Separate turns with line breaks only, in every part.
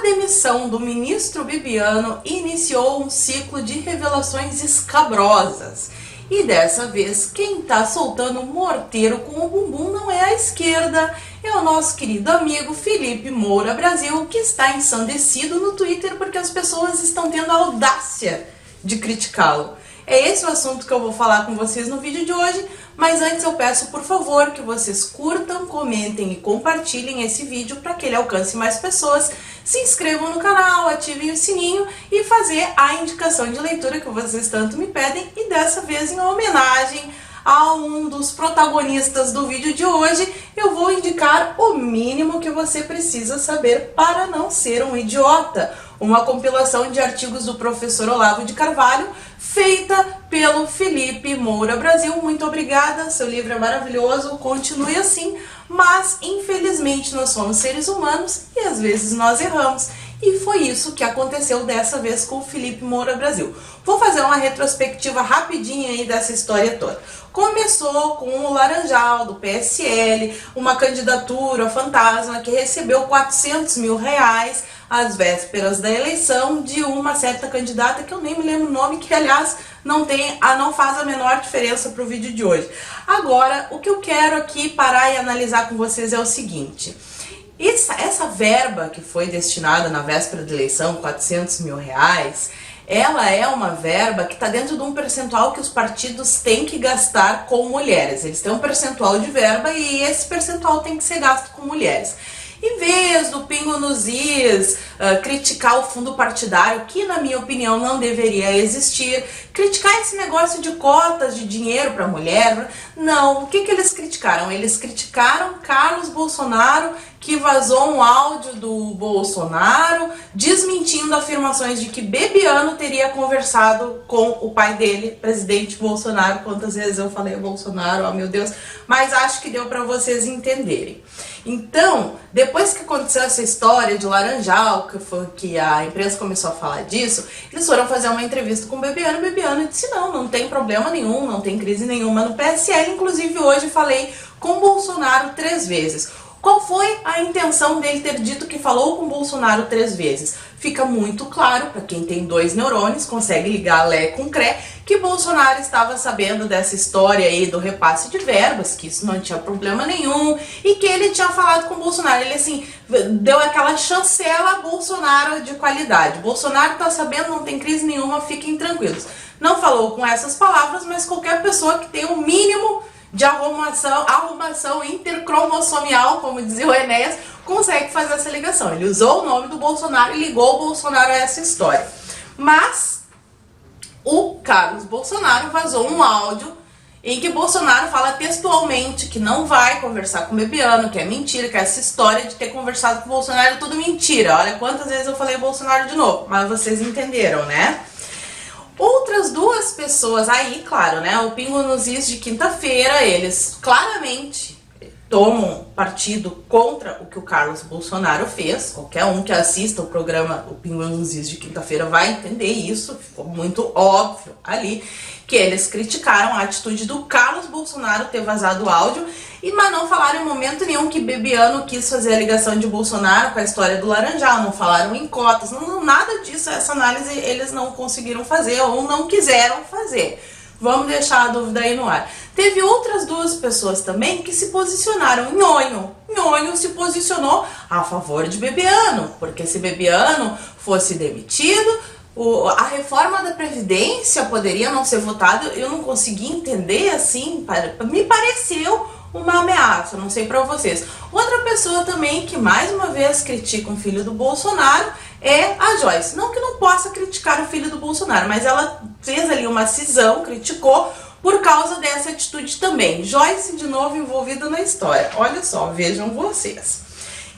demissão do ministro Bibiano iniciou um ciclo de revelações escabrosas. E dessa vez, quem tá soltando morteiro com o bumbum não é a esquerda, é o nosso querido amigo Felipe Moura Brasil, que está ensandecido no Twitter porque as pessoas estão tendo a audácia de criticá-lo. É esse o assunto que eu vou falar com vocês no vídeo de hoje, mas antes eu peço, por favor, que vocês curtam, comentem e compartilhem esse vídeo para que ele alcance mais pessoas, se inscrevam no canal, ativem o sininho e fazer a indicação de leitura que vocês tanto me pedem, e dessa vez em homenagem a um dos protagonistas do vídeo de hoje, eu vou indicar o mínimo que você precisa saber para não ser um idiota. Uma compilação de artigos do professor Olavo de Carvalho, feita pelo Felipe Moura Brasil. Muito obrigada, seu livro é maravilhoso, continue assim, mas infelizmente nós somos seres humanos e às vezes nós erramos. E foi isso que aconteceu dessa vez com o Felipe Moura Brasil. Vou fazer uma retrospectiva rapidinha aí dessa história toda. Começou com o Laranjal, do PSL, uma candidatura fantasma que recebeu 400 mil reais às vésperas da eleição de uma certa candidata que eu nem me lembro o nome, que aliás não faz a menor diferença para o vídeo de hoje. Agora, o que eu quero aqui parar e analisar com vocês é o seguinte: essa verba que foi destinada na véspera da eleição, 400 mil reais, ela é uma verba que está dentro de um percentual que os partidos têm que gastar com mulheres. Eles têm um percentual de verba e esse percentual tem que ser gasto com mulheres. Em vez do pingo nos is, criticar o fundo partidário, que na minha opinião não deveria existir, criticar esse negócio de cotas de dinheiro para mulher, não. O que eles criticaram? Eles criticaram Carlos Bolsonaro, que vazou um áudio do Bolsonaro desmentindo afirmações de que Bibiano teria conversado com o pai dele, presidente Bolsonaro. Quantas vezes eu falei Bolsonaro, oh meu Deus, mas acho que deu para vocês entenderem. Então, depois que aconteceu essa história de Laranjal, que a imprensa começou a falar disso, eles foram fazer uma entrevista com o Bibiano. O Bibiano disse não tem problema nenhum, não tem crise nenhuma no PSL. Inclusive hoje falei com o Bolsonaro 3 vezes. Qual foi a intenção dele ter dito que falou com o Bolsonaro 3 vezes? Fica muito claro, para quem tem 2 neurônios, consegue ligar Lé com Cré, que Bolsonaro estava sabendo dessa história aí do repasse de verbas, que isso não tinha problema nenhum, e que ele tinha falado com o Bolsonaro. Ele assim, deu aquela chancela a Bolsonaro de qualidade. Bolsonaro tá sabendo, não tem crise nenhuma, fiquem tranquilos. Não falou com essas palavras, mas qualquer pessoa que tem o mínimo de arrumação intercromossomial, como dizia o Enéas, consegue fazer essa ligação. Ele usou o nome do Bolsonaro e ligou o Bolsonaro a essa história. Mas o Carlos Bolsonaro vazou um áudio em que Bolsonaro fala textualmente que não vai conversar com o Bibiano, que é mentira, que essa história de ter conversado com o Bolsonaro é tudo mentira. Olha quantas vezes eu falei Bolsonaro de novo, mas vocês entenderam, né? Outras 2 pessoas aí, claro, né, o Pingo nos is de quinta-feira, eles claramente tomam partido contra o que o Carlos Bolsonaro fez. Qualquer um que assista o programa O Pingo nos is de quinta-feira vai entender isso, ficou muito óbvio ali que eles criticaram a atitude do Carlos Bolsonaro ter vazado o áudio, mas não falaram em momento nenhum que Bibiano quis fazer a ligação de Bolsonaro com a história do Laranjal, não falaram em cotas, nada disso. Essa análise eles não conseguiram fazer ou não quiseram fazer. Vamos deixar a dúvida aí no ar. Teve outras 2 pessoas também que se posicionaram. Nhonho se posicionou a favor de Bibiano, porque se Bibiano fosse demitido, a reforma da Previdência poderia não ser votada. Eu não consegui entender assim, me pareceu uma ameaça, não sei pra vocês. Outra pessoa também que mais uma vez critica o filho do Bolsonaro é a Joyce. Não que não possa criticar o filho do Bolsonaro, mas ela fez ali uma cisão, criticou por causa dessa atitude também. Joyce de novo envolvida na história. Olha só, vejam vocês.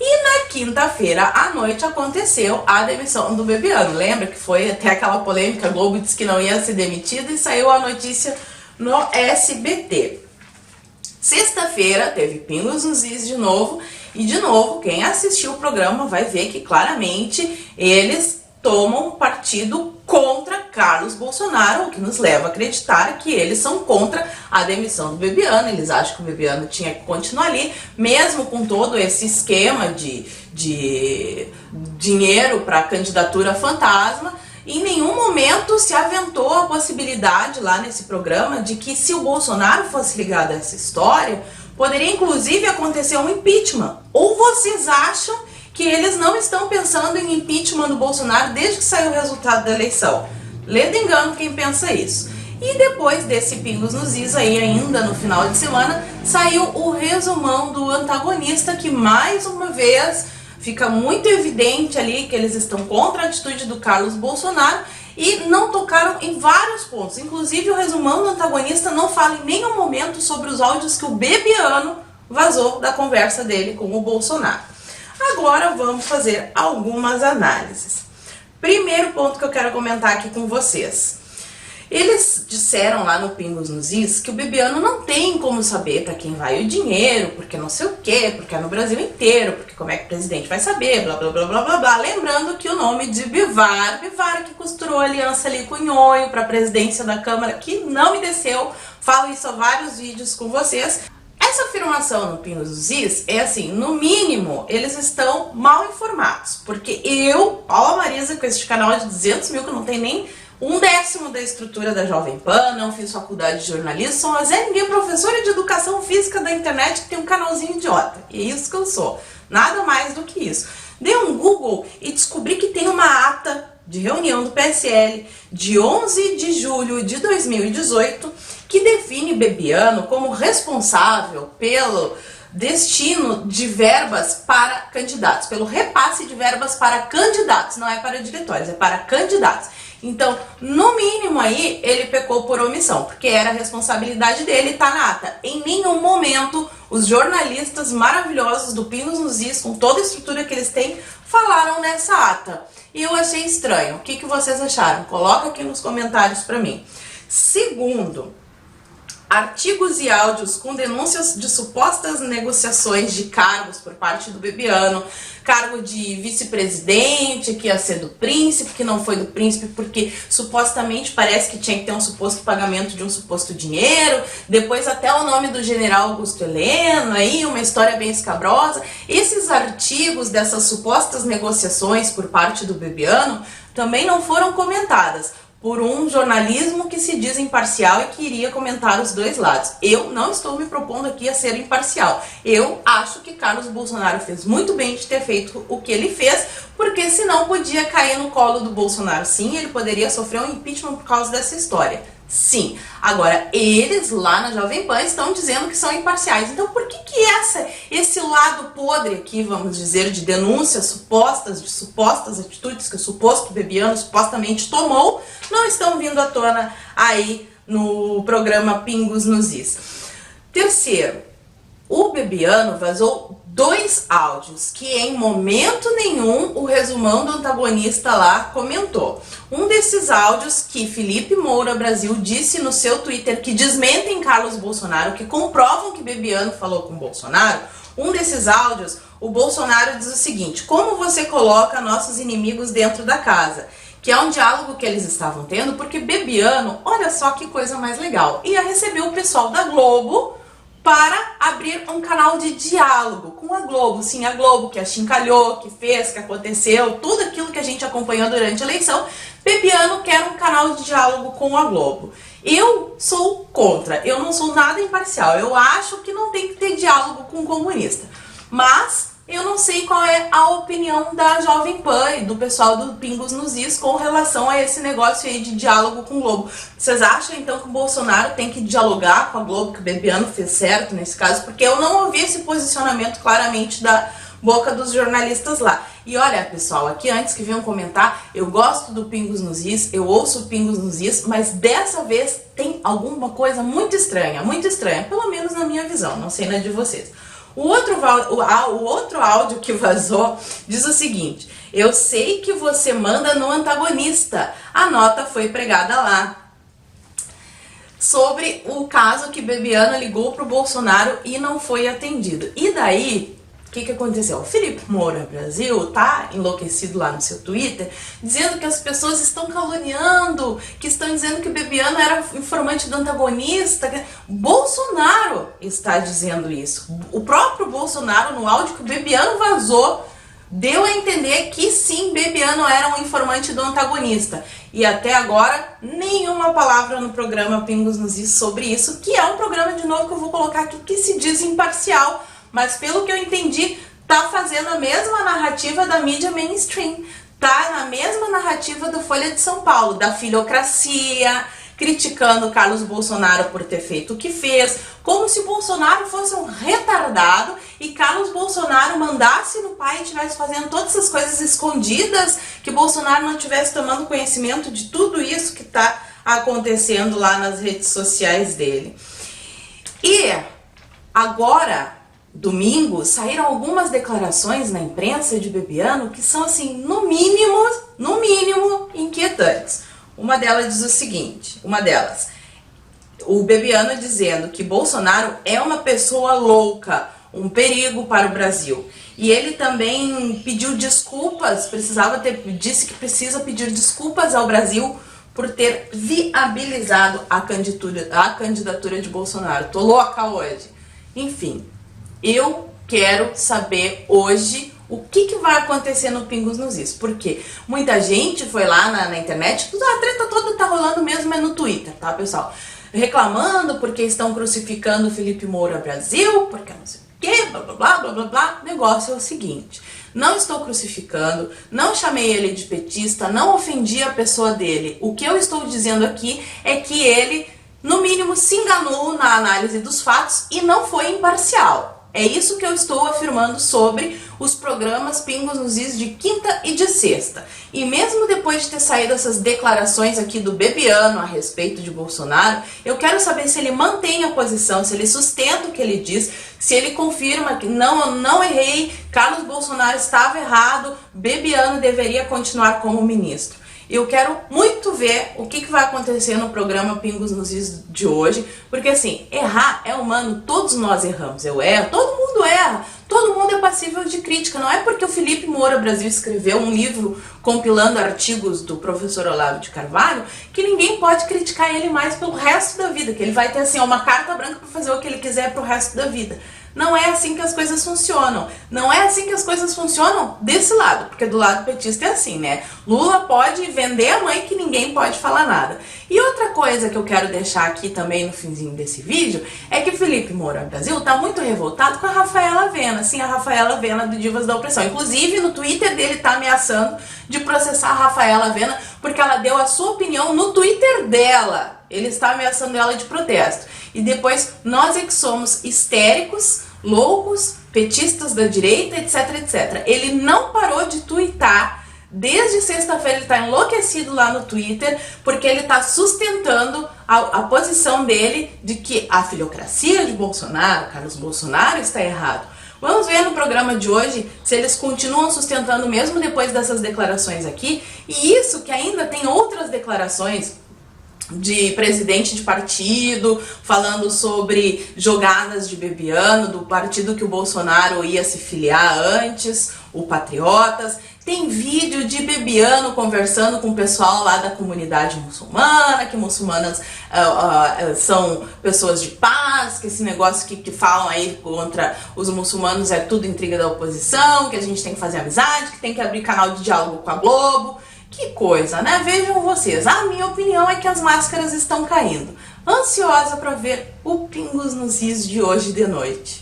E na quinta-feira à noite aconteceu a demissão do Bibiano. Lembra que foi até aquela polêmica, a Globo disse que não ia ser demitido e saiu a notícia no SBT. Sexta-feira teve Pingos nos is de novo, e de novo quem assistiu o programa vai ver que claramente eles tomam partido contra Carlos Bolsonaro, o que nos leva a acreditar que eles são contra a demissão do Bebiano. Eles acham que o Bebiano tinha que continuar ali, mesmo com todo esse esquema de dinheiro para candidatura fantasma. Em nenhum momento se aventou a possibilidade lá nesse programa de que, se o Bolsonaro fosse ligado a essa história, poderia inclusive acontecer um impeachment. Ou vocês acham que eles não estão pensando em impeachment do Bolsonaro desde que saiu o resultado da eleição? Lê de engano quem pensa isso. E depois desse Pingos nos Is aí, ainda no final de semana, saiu o resumão do Antagonista, que mais uma vez fica muito evidente ali que eles estão contra a atitude do Carlos Bolsonaro e não tocaram em vários pontos. Inclusive, o resumão do Antagonista não fala em nenhum momento sobre os áudios que o Bebiano vazou da conversa dele com o Bolsonaro. Agora vamos fazer algumas análises. Primeiro ponto que eu quero comentar aqui com vocês. Eles disseram lá no Pingos nos Is que o Bebiano não tem como saber para quem vai o dinheiro, porque não sei o quê, porque é no Brasil inteiro, porque como é que o presidente vai saber, blá blá blá blá blá blá. Lembrando que o nome de Bivar que costurou aliança ali com o Nhonho para a presidência da Câmara, que não me desceu, falo isso há vários vídeos com vocês. Essa afirmação no Pingos nos Is é assim, no mínimo, eles estão mal informados, porque eu, Paula Marisa, com este canal de 200 mil, que não tem nem 1/10 da estrutura da Jovem Pan, não fiz faculdade de jornalismo, sou uma Zé Ninguém, professora de educação física da internet que tem um canalzinho idiota. E é isso que eu sou, nada mais do que isso. Dei um Google e descobri que tem uma ata de reunião do PSL de 11 de julho de 2018 que define Bebiano como responsável pelo destino de verbas para candidatos, pelo repasse de verbas para candidatos, não é para diretórios, é para candidatos. Então, no mínimo aí, ele pecou por omissão, porque era a responsabilidade dele, tá na ata. Em nenhum momento, os jornalistas maravilhosos do Pingos nos Is, com toda a estrutura que eles têm, falaram nessa ata. E eu achei estranho. O que vocês acharam? Coloca aqui nos comentários pra mim. Segundo, artigos e áudios com denúncias de supostas negociações de cargos por parte do Bebiano, cargo de vice-presidente, que ia ser do príncipe, que não foi do príncipe porque supostamente parece que tinha que ter um suposto pagamento de um suposto dinheiro, depois até o nome do general Augusto Heleno, aí uma história bem escabrosa. Esses artigos dessas supostas negociações por parte do Bebiano também não foram comentadas por um jornalismo que se diz imparcial e que iria comentar os dois lados. Eu não estou me propondo aqui a ser imparcial. Eu acho que Carlos Bolsonaro fez muito bem de ter feito o que ele fez, porque senão podia cair no colo do Bolsonaro. Sim, ele poderia sofrer um impeachment por causa dessa história. Sim. Agora, eles lá na Jovem Pan estão dizendo que são imparciais. Então, por que esse lado podre aqui, vamos dizer, de denúncias supostas, de supostas atitudes que o suposto Bebiano supostamente tomou, não estão vindo à tona aí no programa Pingos nos Is? Terceiro, o Bebiano vazou 2 áudios que em momento nenhum o resumão do Antagonista lá comentou. Um desses áudios que Felipe Moura Brasil disse no seu Twitter que desmentem Carlos Bolsonaro, que comprovam que Bebiano falou com Bolsonaro. Um desses áudios, o Bolsonaro diz o seguinte: como você coloca nossos inimigos dentro da casa? Que é um diálogo que eles estavam tendo, porque Bebiano, olha só que coisa mais legal, ia receber o pessoal da Globo para abrir um canal de diálogo com a Globo. Sim, a Globo que achincalhou, que fez, que aconteceu, tudo aquilo que a gente acompanhou durante a eleição. Bebiano quer um canal de diálogo com a Globo. Eu sou contra, eu não sou nada imparcial, eu acho que não tem que ter diálogo com o comunista. Mas eu não sei qual é a opinião da Jovem Pan e do pessoal do Pingos nos Is com relação a esse negócio aí de diálogo com o Globo. Vocês acham então que o Bolsonaro tem que dialogar com a Globo, que o Bebiano fez certo nesse caso? Porque eu não ouvi esse posicionamento claramente da boca dos jornalistas lá. E olha, pessoal, aqui antes que venham comentar, eu gosto do Pingos nos Is, eu ouço o Pingos nos Is, mas dessa vez tem alguma coisa muito estranha, pelo menos na minha visão, não sei na de vocês. O outro áudio que vazou diz o seguinte: eu sei que você manda no Antagonista, a nota foi pregada lá. Sobre o caso que Bebiano ligou pro Bolsonaro e não foi atendido. E daí O que aconteceu? O Felipe Moura Brasil tá enlouquecido lá no seu Twitter, dizendo que as pessoas estão caluniando, que estão dizendo que o Bebiano era informante do antagonista. Bolsonaro está dizendo isso. O próprio Bolsonaro, no áudio que o Bebiano vazou, deu a entender que sim, Bebiano era um informante do antagonista. E até agora, nenhuma palavra no programa Pingos nos Is sobre isso, que é um programa, de novo, que eu vou colocar aqui, que se diz imparcial, mas pelo que eu entendi, tá fazendo a mesma narrativa da mídia mainstream, tá na mesma narrativa do Folha de São Paulo, da filocracia, criticando Carlos Bolsonaro por ter feito o que fez, como se Bolsonaro fosse um retardado e Carlos Bolsonaro mandasse no pai e estivesse fazendo todas essas coisas escondidas, que Bolsonaro não estivesse tomando conhecimento de tudo isso que tá acontecendo lá nas redes sociais dele. E agora, domingo, saíram algumas declarações na imprensa de Bebiano que são, assim, no mínimo, inquietantes. Uma delas diz o seguinte, o Bebiano dizendo que Bolsonaro é uma pessoa louca, um perigo para o Brasil. E ele também pediu desculpas, disse que precisa pedir desculpas ao Brasil por ter viabilizado a candidatura de Bolsonaro. Tô louca hoje. Enfim, eu quero saber hoje o que vai acontecer no Pingos nos Is, porque muita gente foi lá na internet, a treta toda tá rolando mesmo no Twitter, tá, pessoal? Reclamando porque estão crucificando o Felipe Moura Brasil, porque não sei o que, blá blá blá blá blá blá. O negócio é o seguinte, não estou crucificando, não chamei ele de petista, não ofendi a pessoa dele. O que eu estou dizendo aqui é que ele, no mínimo, se enganou na análise dos fatos e não foi imparcial. É isso que eu estou afirmando sobre os programas Pingos nos Is de quinta e de sexta. E mesmo depois de ter saído essas declarações aqui do Bebiano a respeito de Bolsonaro, eu quero saber se ele mantém a posição, se ele sustenta o que ele diz, se ele confirma que não errei, Carlos Bolsonaro estava errado, Bebiano deveria continuar como ministro. Eu quero muito ver o que vai acontecer no programa Pingos nos Is de hoje, porque assim, errar é humano, todos nós erramos, eu erro, todo mundo erra, todo mundo é passível de crítica, não é porque o Felipe Moura Brasil escreveu um livro compilando artigos do professor Olavo de Carvalho, que ninguém pode criticar ele mais pelo resto da vida, que ele vai ter assim uma carta branca para fazer o que ele quiser pro resto da vida. Não é assim que as coisas funcionam. Não é assim que as coisas funcionam desse lado, porque do lado petista é assim, né? Lula pode vender a mãe que ninguém pode falar nada. E outra coisa que eu quero deixar aqui também no finzinho desse vídeo é que Felipe Moura Brasil tá muito revoltado com a Rafaela Vena, sim, a Rafaela Vena do Divas da Opressão. Inclusive no Twitter dele tá ameaçando de processar a Rafaela Vena porque ela deu a sua opinião no Twitter dela. Ele está ameaçando ela de protesto. E depois, nós é que somos histéricos, loucos, petistas da direita, etc, etc. Ele não parou de twittar. Desde sexta-feira ele está enlouquecido lá no Twitter, porque ele está sustentando a posição dele de que a filocracia de Bolsonaro, Carlos Bolsonaro, está errado. Vamos ver no programa de hoje se eles continuam sustentando mesmo depois dessas declarações aqui. E isso que ainda tem outras declarações de presidente de partido, falando sobre jogadas de Bebiano, do partido que o Bolsonaro ia se filiar antes, o Patriotas. Tem vídeo de Bebiano conversando com o pessoal lá da comunidade muçulmana, que muçulmanas são pessoas de paz, que esse negócio que falam aí contra os muçulmanos é tudo intriga da oposição, que a gente tem que fazer amizade, que tem que abrir canal de diálogo com a Globo. Que coisa, né? Vejam vocês. A minha opinião é que as máscaras estão caindo. Ansiosa para ver o Pingos nos Is de hoje de noite.